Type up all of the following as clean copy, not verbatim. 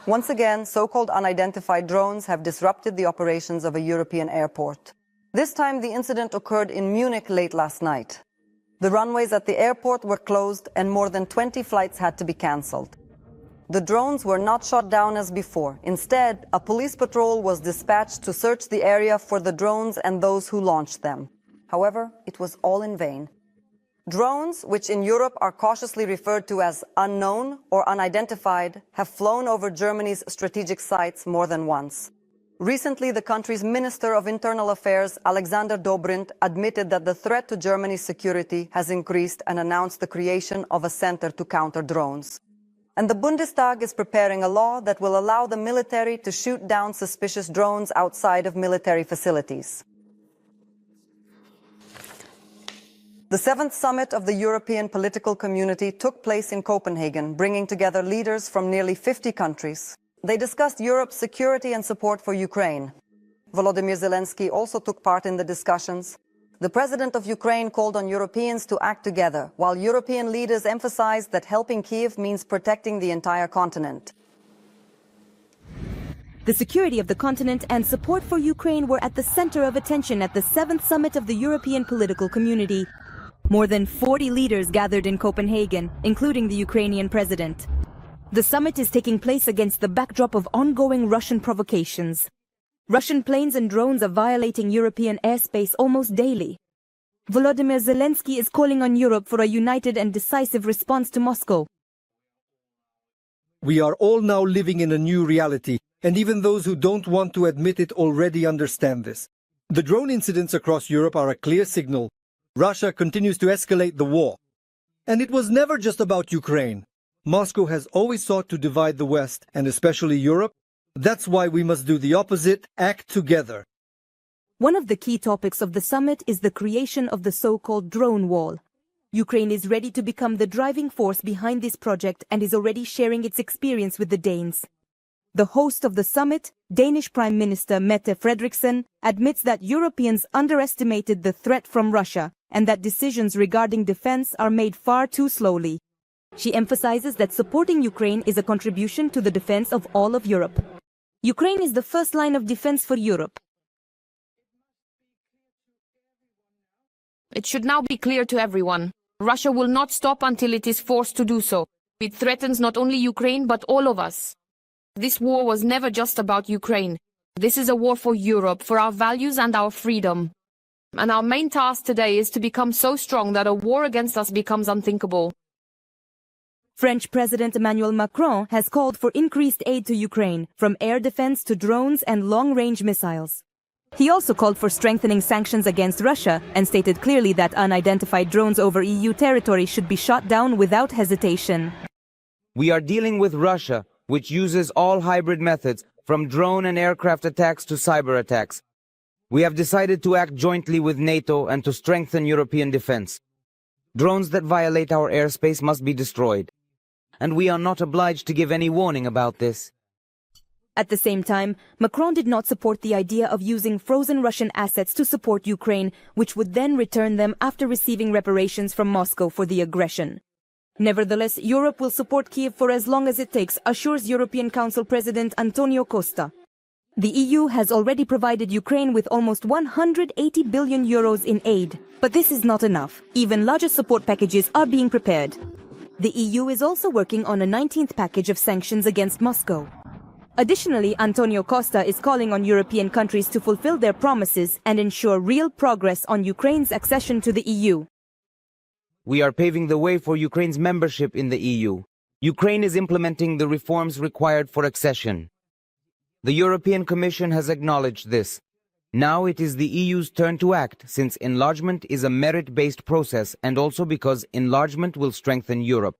Once again, so-called unidentified drones have disrupted the operations of a European airport. This time, the incident occurred in Munich late last night. The runways at the airport were closed and more than 20 flights had to be cancelled. The drones were not shot down as before. Instead, a police patrol was dispatched to search the area for the drones and those who launched them. However, it was all in vain. Drones, which in Europe are cautiously referred to as unknown or unidentified, have flown over Germany's strategic sites more than once. Recently, the country's Minister of Internal Affairs, Alexander Dobrindt, admitted that the threat to Germany's security has increased and announced the creation of a center to counter drones. And the Bundestag is preparing a law that will allow the military to shoot down suspicious drones outside of military facilities. The 7th summit of the European political community took place in Copenhagen, bringing together leaders from nearly 50 countries. They discussed Europe's security and support for Ukraine. Volodymyr Zelensky also took part in the discussions. The president of Ukraine called on Europeans to act together, while European leaders emphasized that helping Kyiv means protecting the entire continent. The security of the continent and support for Ukraine were at the center of attention at the 7th summit of the European political community. More than 40 leaders gathered in Copenhagen, including the Ukrainian president. The summit is taking place against the backdrop of ongoing Russian provocations. Russian planes and drones are violating European airspace almost daily. Volodymyr Zelensky is calling on Europe for a united and decisive response to Moscow. We are all now living in a new reality, and even those who don't want to admit it already understand this. The drone incidents across Europe are a clear signal. Russia continues to escalate the war. And it was never just about Ukraine. Moscow has always sought to divide the West, and especially Europe. That's why we must do the opposite, act together. One of the key topics of the summit is the creation of the so-called drone wall. Ukraine is ready to become the driving force behind this project and is already sharing its experience with the Danes. The host of the summit, Danish Prime Minister Mette Frederiksen, admits that Europeans underestimated the threat from Russia and that decisions regarding defense are made far too slowly. She emphasizes that supporting Ukraine is a contribution to the defense of all of Europe. Ukraine is the first line of defense for Europe. It should now be clear to everyone. Russia will not stop until it is forced to do so. It threatens not only Ukraine but all of us. This war was never just about Ukraine. This is a war for Europe, for our values and our freedom. And our main task today is to become so strong that a war against us becomes unthinkable. French President Emmanuel Macron has called for increased aid to Ukraine, from air defense to drones and long-range missiles. He also called for strengthening sanctions against Russia and stated clearly that unidentified drones over EU territory should be shot down without hesitation. We are dealing with Russia, which uses all hybrid methods, from drone and aircraft attacks to cyber attacks. We have decided to act jointly with NATO and to strengthen European defense. Drones that violate our airspace must be destroyed. And we are not obliged to give any warning about this. At the same time, Macron did not support the idea of using frozen Russian assets to support Ukraine, which would then return them after receiving reparations from Moscow for the aggression. Nevertheless, Europe will support Kyiv for as long as it takes, assures European Council President Antonio Costa. The EU has already provided Ukraine with almost 180 billion euros in aid. But this is not enough. Even larger support packages are being prepared. The EU is also working on a 19th package of sanctions against Moscow. Additionally, Antonio Costa is calling on European countries to fulfill their promises and ensure real progress on Ukraine's accession to the EU. We are paving the way for Ukraine's membership in the EU. Ukraine is implementing the reforms required for accession. The European Commission has acknowledged this. Now it is the EU's turn to act, since enlargement is a merit-based process and also because enlargement will strengthen Europe.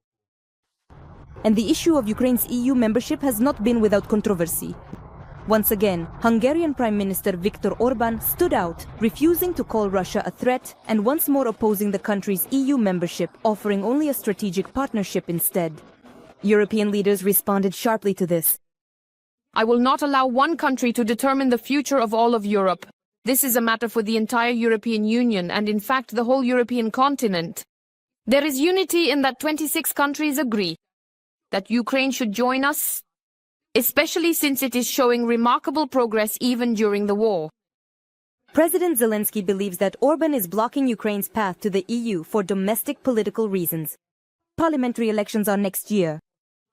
And the issue of Ukraine's EU membership has not been without controversy. Once again, Hungarian Prime Minister Viktor Orbán stood out, refusing to call Russia a threat and once more opposing the country's EU membership, offering only a strategic partnership instead. European leaders responded sharply to this. I will not allow one country to determine the future of all of Europe. This is a matter for the entire European Union and in fact the whole European continent. There is unity in that 26 countries agree that Ukraine should join us especially since it is showing remarkable progress even during the war. President Zelensky believes that Orban is blocking Ukraine's path to the EU for domestic political reasons. Parliamentary elections are next year.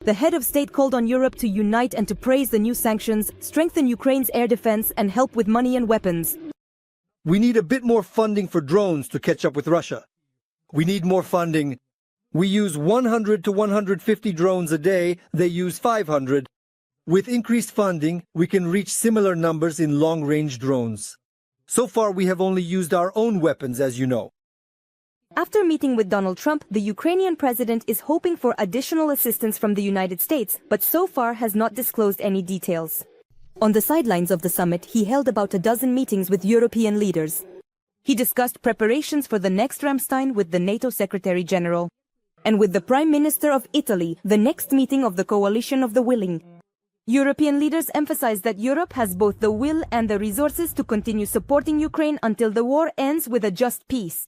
The head of state called on Europe to unite and to praise the new sanctions, strengthen Ukraine's air defense, and help with money and weapons. We need a bit more funding for drones to catch up with Russia. We need more funding. We use 100 to 150 drones a day, they use 500. With increased funding, we can reach similar numbers in long-range drones. So far, we have only used our own weapons, as you know. After meeting with Donald Trump, the Ukrainian president is hoping for additional assistance from the United States, but so far has not disclosed any details. On the sidelines of the summit, he held about a dozen meetings with European leaders. He discussed preparations for the next Ramstein with the NATO Secretary General, and with the Prime Minister of Italy, the next meeting of the Coalition of the Willing. European leaders emphasized that Europe has both the will and the resources to continue supporting Ukraine until the war ends with a just peace.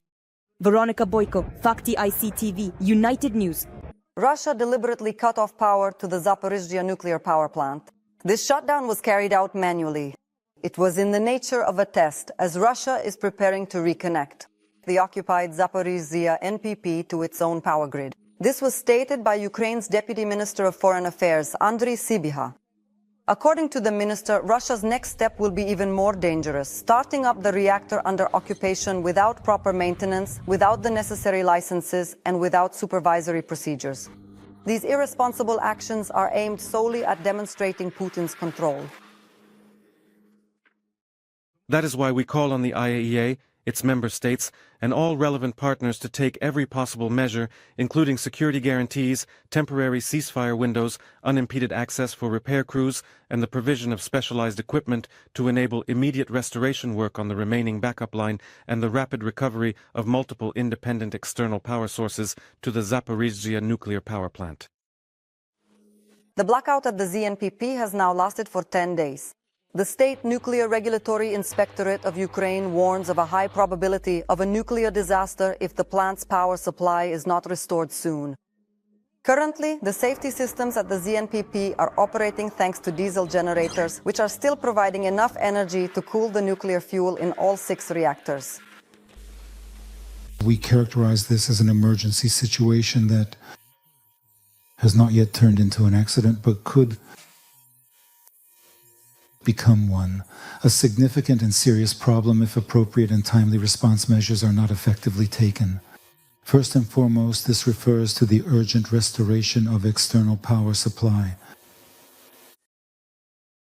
Veronica Boyko, Fakti ICTV, United News. Russia deliberately cut off power to the Zaporizhzhia nuclear power plant. This shutdown was carried out manually. It was in the nature of a test, as Russia is preparing to reconnect the occupied Zaporizhzhia NPP to its own power grid. This was stated by Ukraine's Deputy Minister of Foreign Affairs, Andriy Sybiha. According to the minister, Russia's next step will be even more dangerous, starting up the reactor under occupation without proper maintenance, without the necessary licenses, and without supervisory procedures. These irresponsible actions are aimed solely at demonstrating Putin's control. That is why we call on the IAEA, its member states, and all relevant partners to take every possible measure, including security guarantees, temporary ceasefire windows, unimpeded access for repair crews, and the provision of specialized equipment to enable immediate restoration work on the remaining backup line and the rapid recovery of multiple independent external power sources to the Zaporizhzhia nuclear power plant. The blackout at the ZNPP has now lasted for 10 days. The State Nuclear Regulatory Inspectorate of Ukraine warns of a high probability of a nuclear disaster if the plant's power supply is not restored soon. Currently, the safety systems at the ZNPP are operating thanks to diesel generators, which are still providing enough energy to cool the nuclear fuel in all 6 reactors. We characterize this as an emergency situation that has not yet turned into an accident, but could become one, a significant and serious problem if appropriate and timely response measures are not effectively taken. First and foremost, this refers to the urgent restoration of external power supply.